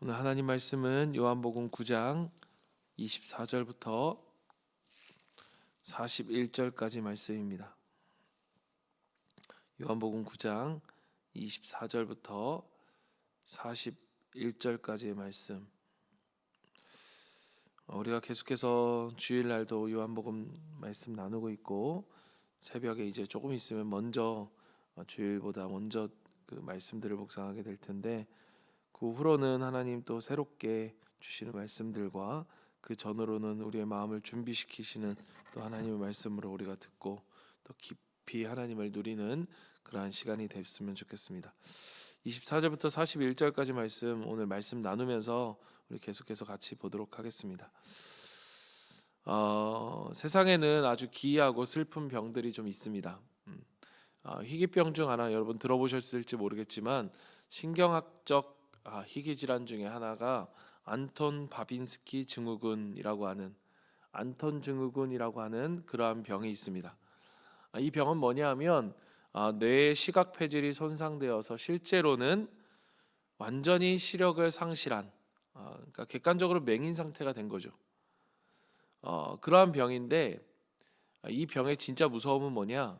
오늘 하나님 말씀은 요한복음 9장 24절부터 41절까지 말씀입니다. 요한복음 9장 24절부터 41절까지의 말씀. 우리가 계속해서 주일날도 요한복음 말씀 나누고 있고, 새벽에 이제 조금 있으면 주일보다 먼저 그 말씀들을 묵상하게 될 텐데, 그 후로는 하나님 또 새롭게 주시는 말씀들과 그 전으로는 우리의 마음을 준비시키시는 또 하나님의 말씀으로 우리가 듣고 또 깊이 하나님을 누리는 그러한 시간이 됐으면 좋겠습니다. 24절부터 41절까지 말씀, 오늘 말씀 나누면서 우리 계속해서 같이 보도록 하겠습니다. 세상에는 아주 기이하고 슬픈 병들이 좀 있습니다. 희귀병 중 하나, 여러분 들어보셨을지 모르겠지만 신경학적 희귀 질환 중에 하나가 안톤 바빈스키 증후군이라고 하는 그러한 병이 있습니다. 이 병은 뭐냐하면 뇌의 시각 폐질이 손상되어서 실제로는 완전히 시력을 상실한, 그러니까 객관적으로 맹인 상태가 된 거죠. 그러한 병인데, 이 병의 진짜 무서움은 뭐냐?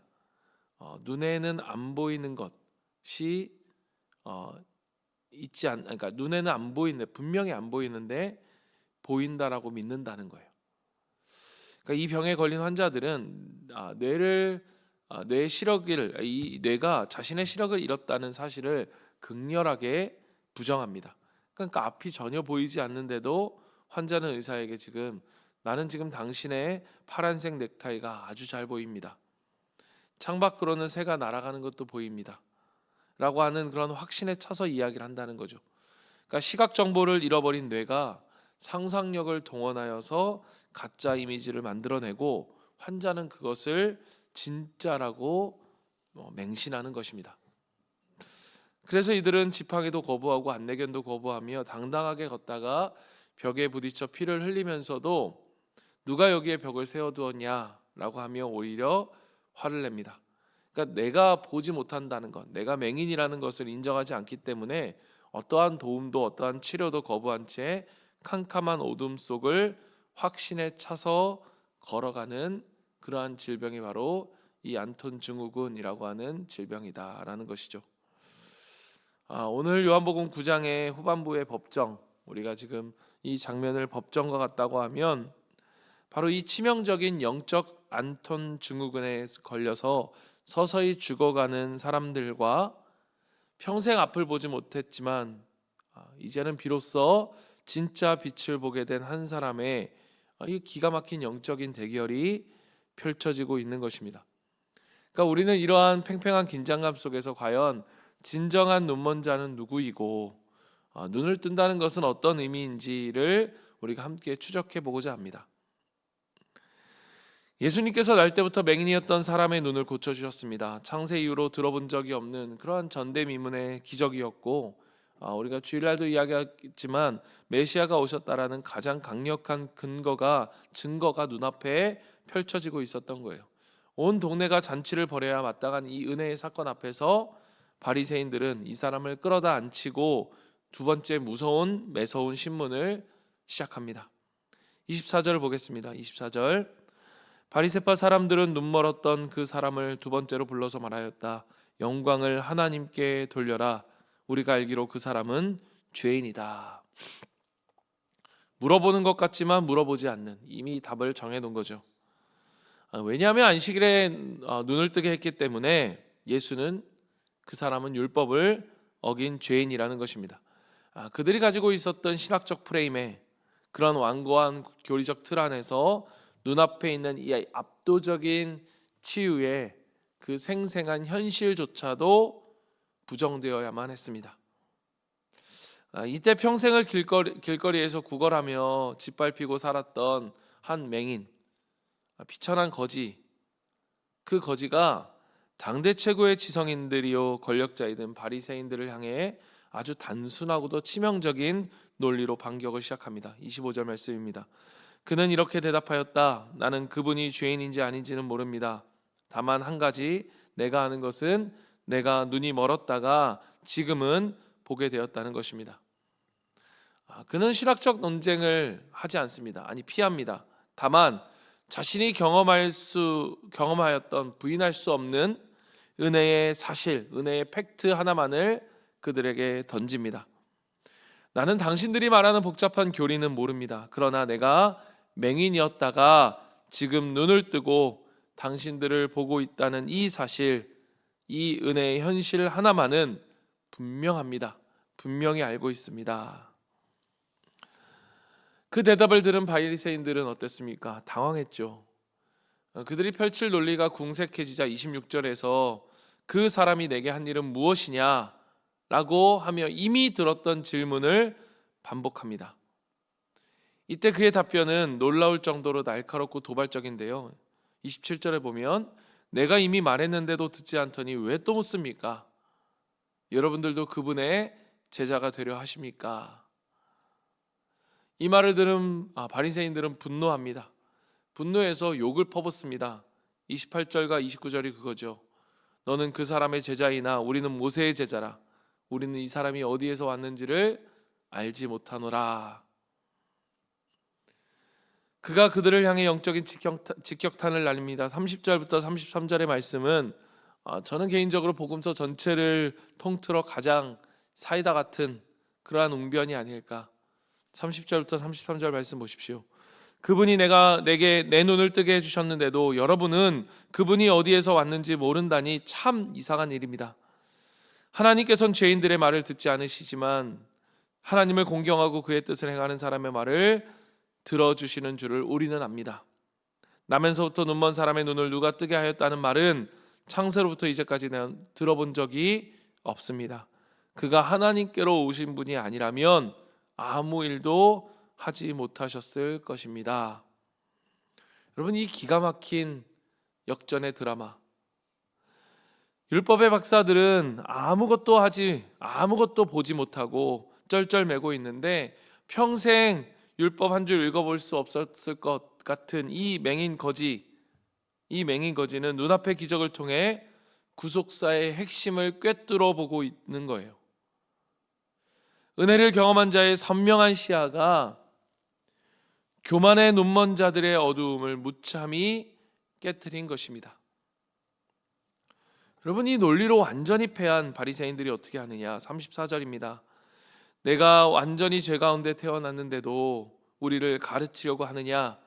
눈에는 안 보이는 것이 그러니까 눈에는 안 보이는데, 분명히 안 보이는데 보인다라고 믿는다는 거예요. 그러니까 이 병에 걸린 환자들은 뇌의 이 뇌가 자신의 시력을 잃었다는 사실을 극렬하게 부정합니다. 그러니까 앞이 전혀 보이지 않는데도 환자는 의사에게 나는 지금 당신의 파란색 넥타이가 아주 잘 보입니다. 창밖으로는 새가 날아가는 것도 보입니다. 라고 하는 그런 확신에 차서 이야기를 한다는 거죠. 그러니까 시각 정보를 잃어버린 뇌가 상상력을 동원하여서 가짜 이미지를 만들어내고, 환자는 그것을 진짜라고 맹신하는 것입니다. 그래서 이들은 지팡이도 거부하고 안내견도 거부하며 당당하게 걷다가 벽에 부딪혀 피를 흘리면서도 누가 여기에 벽을 세워두었냐라고 하며 오히려 화를 냅니다. 그러니까 내가 보지 못한다는 것, 내가 맹인이라는 것을 인정하지 않기 때문에 어떠한 도움도 어떠한 치료도 거부한 채 캄캄한 어둠 속을 확신에 차서 걸어가는 그러한 질병이 바로 이 안톤 증후군이라고 하는 질병이다라는 것이죠. 오늘 요한복음 9장의 후반부의 법정, 우리가 지금 이 장면을 법정과 같다고 하면 바로 이 치명적인 영적 안톤 증후군에 걸려서 서서히 죽어가는 사람들과 평생 앞을 보지 못했지만 이제는 비로소 진짜 빛을 보게 된 한 사람의 이 기가 막힌 영적인 대결이 펼쳐지고 있는 것입니다. 그러니까 우리는 이러한 팽팽한 긴장감 속에서 과연 진정한 눈먼 자는 누구이고 눈을 뜬다는 것은 어떤 의미인지를 우리가 함께 추적해 보고자 합니다. 예수님께서 날 때부터 맹인이었던 사람의 눈을 고쳐주셨습니다. 창세 이후로 들어본 적이 없는 그러한 전대미문의 기적이었고, 우리가 주일날도 이야기했지만 메시아가 오셨다라는 가장 강력한 증거가 눈앞에 펼쳐지고 있었던 거예요. 온 동네가 잔치를 벌여야 마땅한 이 은혜의 사건 앞에서 바리새인들은 이 사람을 끌어다 앉히고 두 번째 매서운 신문을 시작합니다. 24절을 보겠습니다. 24절. 바리새파 사람들은 눈멀었던 그 사람을 두 번째로 불러서 말하였다. 영광을 하나님께 돌려라. 우리가 알기로 그 사람은 죄인이다. 물어보는 것 같지만 물어보지 않는, 이미 답을 정해놓은 거죠. 왜냐하면 안식일에 눈을 뜨게 했기 때문에 예수는 그 사람은 율법을 어긴 죄인이라는 것입니다. 그들이 가지고 있었던 신학적 프레임에, 그런 완고한 교리적 틀 안에서 눈앞에 있는 이 압도적인 치유의 그 생생한 현실조차도 부정되어야만 했습니다. 이때 평생을 길거리에서 구걸하며 짓밟히고 살았던 한 맹인, 비천한 거지, 그 거지가 당대 최고의 지성인들이요 권력자이든 바리새인들을 향해 아주 단순하고도 치명적인 논리로 반격을 시작합니다. 25절 말씀입니다. 그는 이렇게 대답하였다. 나는 그분이 죄인인지 아닌지는 모릅니다. 다만 한 가지 내가 아는 것은 내가 눈이 멀었다가 지금은 보게 되었다는 것입니다. 그는 신학적 논쟁을 하지 않습니다. 아니, 피합니다. 다만 자신이 경험하였던 부인할 수 없는 은혜의 사실, 은혜의 팩트 하나만을 그들에게 던집니다. 나는 당신들이 말하는 복잡한 교리는 모릅니다. 그러나 내가 맹인이었다가 지금 눈을 뜨고 당신들을 보고 있다는 이 사실, 이 은혜의 현실 하나만은 분명합니다. 분명히 알고 있습니다. 그 대답을 들은 바리새인들은 어땠습니까? 당황했죠. 그들이 펼칠 논리가 궁색해지자 26절에서 그 사람이 내게 한 일은 무엇이냐? 라고 하며 이미 들었던 질문을 반복합니다. 이때 그의 답변은 놀라울 정도로 날카롭고 도발적인데요. 27절에 보면 내가 이미 말했는데도 듣지 않더니 왜 또 묻습니까? 여러분들도 그분의 제자가 되려 하십니까? 이 말을 들은 바리새인들은 분노합니다. 분노해서 욕을 퍼붓습니다. 28절과 29절이 그거죠. 너는 그 사람의 제자이나 우리는 모세의 제자라. 우리는 이 사람이 어디에서 왔는지를 알지 못하노라. 그가 그들을 향해 영적인 직격탄을 날립니다. 30절부터 33절의 말씀은 저는 개인적으로 복음서 전체를 통틀어 가장 사이다 같은 그러한 웅변이 아닐까. 30절부터 33절 말씀 보십시오. 그분이 내게 내 눈을 뜨게 해주셨는데도 여러분은 그분이 어디에서 왔는지 모른다니 참 이상한 일입니다. 하나님께서는 죄인들의 말을 듣지 않으시지만 하나님을 공경하고 그의 뜻을 행하는 사람의 말을 들어주시는 줄을 우리는 압니다. 나면서부터 눈먼 사람의 눈을 누가 뜨게 하였다는 말은 창세로부터 이제까지 들어본 적이 없습니다. 그가 하나님께로 오신 분이 아니라면 아무 일도 하지 못하셨을 것입니다. 여러분, 이 기가 막힌 역전의 드라마, 율법의 박사들은 아무것도 보지 못하고 쩔쩔매고 있는데 평생 율법 한 줄 읽어볼 수 없었을 것 같은 이 맹인 거지는 눈앞의 기적을 통해 구속사의 핵심을 꿰뚫어 보고 있는 거예요. 은혜를 경험한 자의 선명한 시야가 교만의 눈먼 자들의 어두움을 무참히 깨트린 것입니다. 여러분, 이 논리로 완전히 패한 바리새인들이 어떻게 하느냐? 34절입니다. 내가 완전히 죄 가운데 태어났는데도 우리를 가르치려고 하느냐?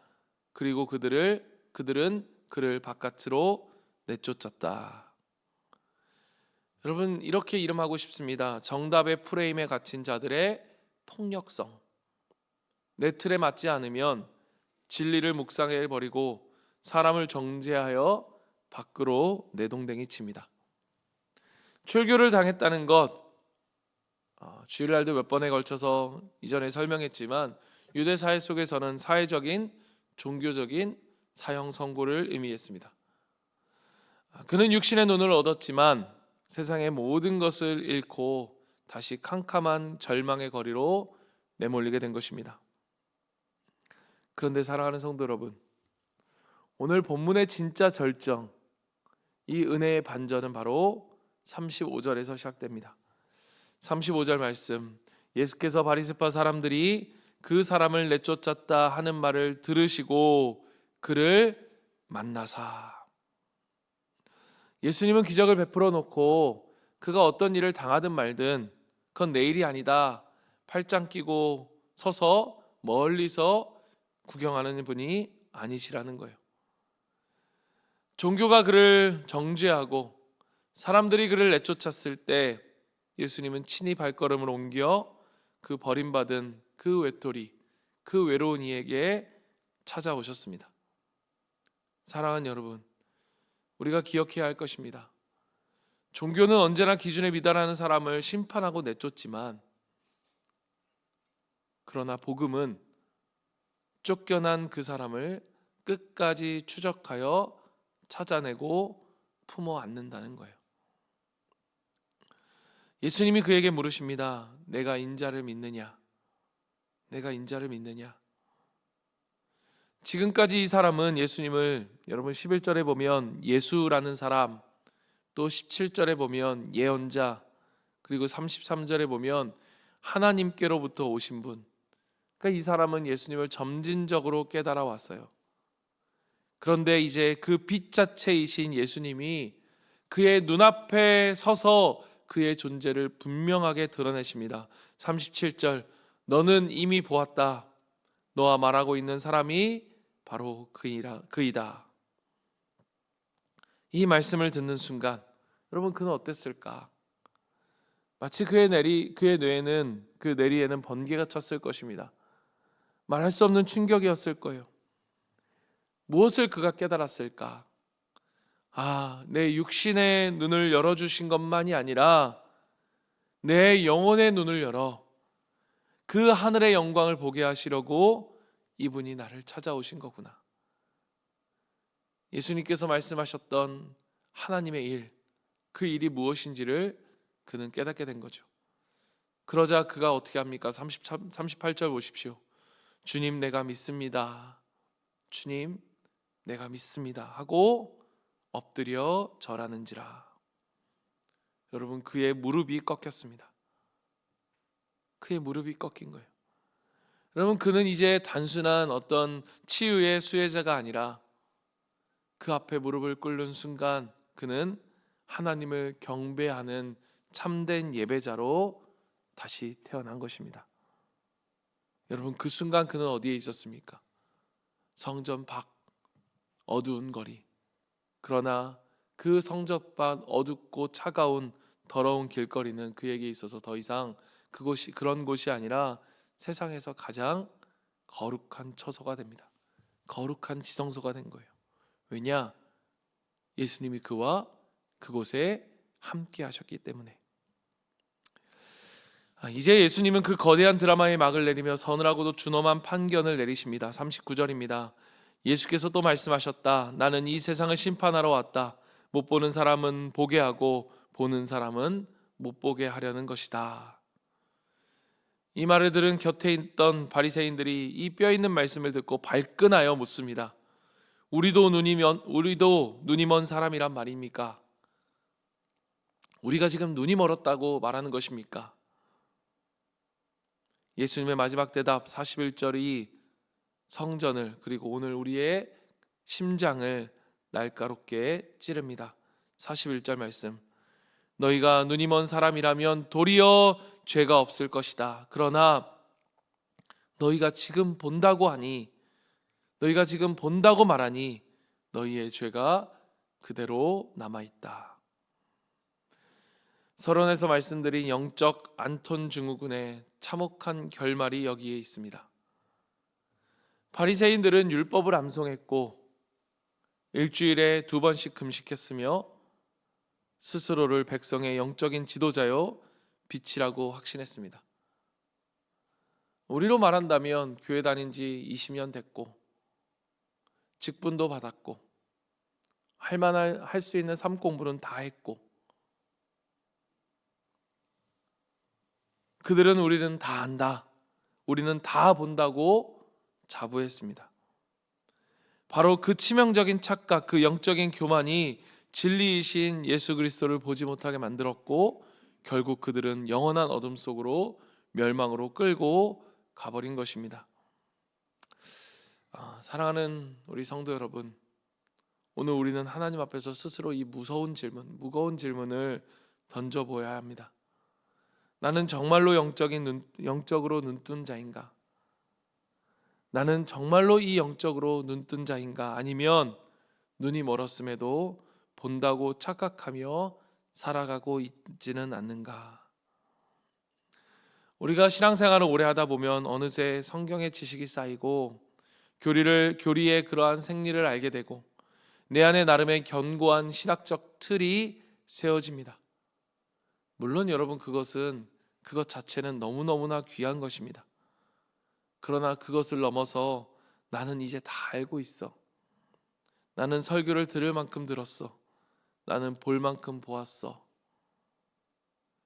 그리고 그들은 그를 바깥으로 내쫓았다. 여러분, 이렇게 이름하고 싶습니다. 정답의 프레임에 갇힌 자들의 폭력성. 내 틀에 맞지 않으면 진리를 묵상해 버리고 사람을 정죄하여 밖으로 내동댕이 칩니다. 출교를 당했다는 것, 주일날도 몇 번에 걸쳐서 이전에 설명했지만 유대 사회 속에서는 사회적인, 종교적인 사형 선고를 의미했습니다. 그는 육신의 눈을 얻었지만 세상의 모든 것을 잃고 다시 캄캄한 절망의 거리로 내몰리게 된 것입니다. 그런데 사랑하는 성도 여러분, 오늘 본문의 진짜 절정, 이 은혜의 반전은 바로 35절에서 시작됩니다. 35절 말씀, 예수께서 바리새파 사람들이 그 사람을 내쫓았다 하는 말을 들으시고 그를 만나사. 예수님은 기적을 베풀어 놓고 그가 어떤 일을 당하든 말든 그건 내 일이 아니다, 팔짱 끼고 서서 멀리서 구경하는 분이 아니시라는 거예요. 종교가 그를 정죄하고 사람들이 그를 내쫓았을 때 예수님은 친히 발걸음을 옮겨 그 버림받은 그 외톨이, 그 외로운 이에게 찾아오셨습니다. 사랑하는 여러분, 우리가 기억해야 할 것입니다. 종교는 언제나 기준에 미달하는 사람을 심판하고 내쫓지만, 그러나 복음은 쫓겨난 그 사람을 끝까지 추적하여 찾아내고 품어 안는다는 거예요. 예수님이 그에게 물으십니다. 내가 인자를 믿느냐? 내가 인자를 믿느냐? 지금까지 이 사람은 예수님을, 여러분 11절에 보면 예수라는 사람, 또 17절에 보면 예언자, 그리고 33절에 보면 하나님께로부터 오신 분, 그러니까 이 사람은 예수님을 점진적으로 깨달아 왔어요. 그런데 이제 그 빛 자체이신 예수님이 그의 눈앞에 서서 그의 존재를 분명하게 드러내십니다. 37절, 너는 이미 보았다. 너와 말하고 있는 사람이 바로 그이다. 이 말씀을 듣는 순간 여러분, 그는 어땠을까? 마치 그의 뇌에는, 그 내리에는 번개가 쳤을 것입니다. 말할 수 없는 충격이었을 거예요. 무엇을 그가 깨달았을까? 내 육신의 눈을 열어주신 것만이 아니라 내 영혼의 눈을 열어 그 하늘의 영광을 보게 하시려고 이분이 나를 찾아오신 거구나. 예수님께서 말씀하셨던 하나님의 일, 그 일이 무엇인지를 그는 깨닫게 된 거죠. 그러자 그가 어떻게 합니까? 38절 보십시오. 주님, 내가 믿습니다. 주님, 내가 믿습니다 하고 엎드려 절하는지라. 여러분, 그의 무릎이 꺾였습니다. 그의 무릎이 꺾인 거예요. 여러분, 그는 이제 단순한 어떤 치유의 수혜자가 아니라 그 앞에 무릎을 꿇는 순간 그는 하나님을 경배하는 참된 예배자로 다시 태어난 것입니다. 여러분, 그 순간 그는 어디에 있었습니까? 성전 밖 어두운 거리. 그러나 그 성전 밖 어둡고 차가운 더러운 길거리는 그에게 있어서 더 이상 그런 곳이 아니라 세상에서 가장 거룩한 처소가 됩니다. 거룩한 지성소가 된 거예요. 왜냐? 예수님이 그와 그곳에 함께 하셨기 때문에. 이제 예수님은 그 거대한 드라마의 막을 내리며 서늘하고도 준엄한 판결을 내리십니다. 39절입니다. 예수께서 또 말씀하셨다. 나는 이 세상을 심판하러 왔다. 못 보는 사람은 보게 하고 보는 사람은 못 보게 하려는 것이다. 이 말을 들은 곁에 있던 바리새인들이 이 뼈 있는 말씀을 듣고 발끈하여 묻습니다. 우리도 눈이 먼 사람이란 말입니까? 우리가 지금 눈이 멀었다고 말하는 것입니까? 예수님의 마지막 대답 41절이 성전을, 그리고 오늘 우리의 심장을 날카롭게 찌릅니다. 41절 말씀. 너희가 눈이 먼 사람이라면 도리어 죄가 없을 것이다. 그러나 너희가 지금 본다고 말하니 너희의 죄가 그대로 남아있다. 서론에서 말씀드린 영적 안톤 증후군의 참혹한 결말이 여기에 있습니다. 바리새인들은 율법을 암송했고 일주일에 2번씩 금식했으며 스스로를 백성의 영적인 지도자요 빛이라고 확신했습니다. 우리로 말한다면 교회 다닌 지 20년 됐고 직분도 받았고 할 수 있는 삶 공부는 다 했고 그들은 우리는 다 안다, 우리는 다 본다고 자부했습니다. 바로 그 치명적인 착각, 그 영적인 교만이 진리이신 예수 그리스도를 보지 못하게 만들었고 결국 그들은 영원한 어둠 속으로 멸망으로 끌고 가버린 것입니다. 사랑하는 우리 성도 여러분, 오늘 우리는 하나님 앞에서 스스로 이 무거운 질문을 던져보아야 합니다. 나는 정말로 영적으로 눈뜬 자인가? 나는 정말로 이 영적으로 눈뜬 자인가? 아니면 눈이 멀었음에도 본다고 착각하며 살아가고 있지는 않는가? 우리가 신앙생활을 오래 하다 보면 어느새 성경의 지식이 쌓이고 교리의 그러한 생리를 알게 되고 내 안에 나름의 견고한 신학적 틀이 세워집니다. 물론 여러분, 그것 자체는 너무너무나 귀한 것입니다. 그러나 그것을 넘어서 나는 이제 다 알고 있어. 나는 설교를 들을 만큼 들었어. 나는 볼 만큼 보았어.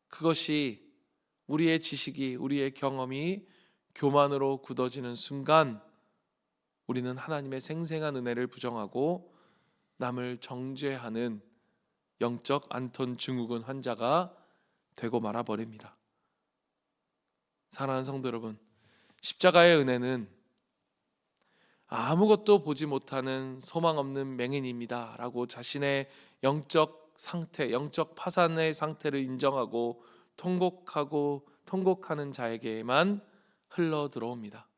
그것이 우리의 지식이, 우리의 경험이 교만으로 굳어지는 순간 우리는 하나님의 생생한 은혜를 부정하고 남을 정죄하는 영적 안톤 증후군 환자가 되고 말아버립니다. 사랑하는 성도 여러분, 십자가의 은혜는 아무것도 보지 못하는 소망 없는 맹인입니다 라고 자신의 영적 상태, 영적 파산의 상태를 인정하고 통곡하는 자에게만 흘러 들어옵니다.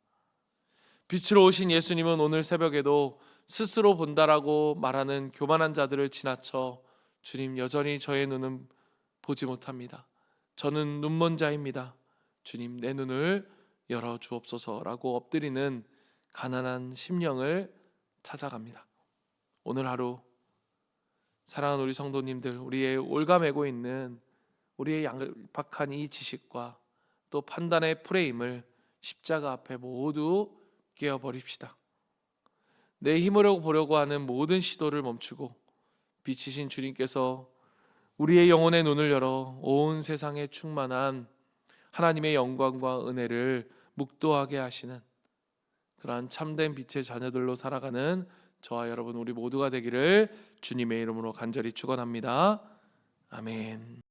빛으로 오신 예수님은 오늘 새벽에도 스스로 본다라고 말하는 교만한 자들을 지나쳐 주님, 여전히 저의 눈은 보지 못합니다. 저는 눈먼 자입니다. 주님, 내 눈을 열어 주옵소서라고 엎드리는 가난한 심령을 찾아갑니다. 오늘 하루 사랑하는 우리 성도님들, 우리의 올가매고 있는 우리의 양박한 이 지식과 또 판단의 프레임을 십자가 앞에 모두 깨어버립시다. 내 힘으로 보려고 하는 모든 시도를 멈추고 빛이신 주님께서 우리의 영혼의 눈을 열어 온 세상에 충만한 하나님의 영광과 은혜를 묵도하게 하시는 그러한 참된 빛의 자녀들로 살아가는 저와 여러분 우리 모두가 되기를 주님의 이름으로 간절히 축원합니다. 아멘.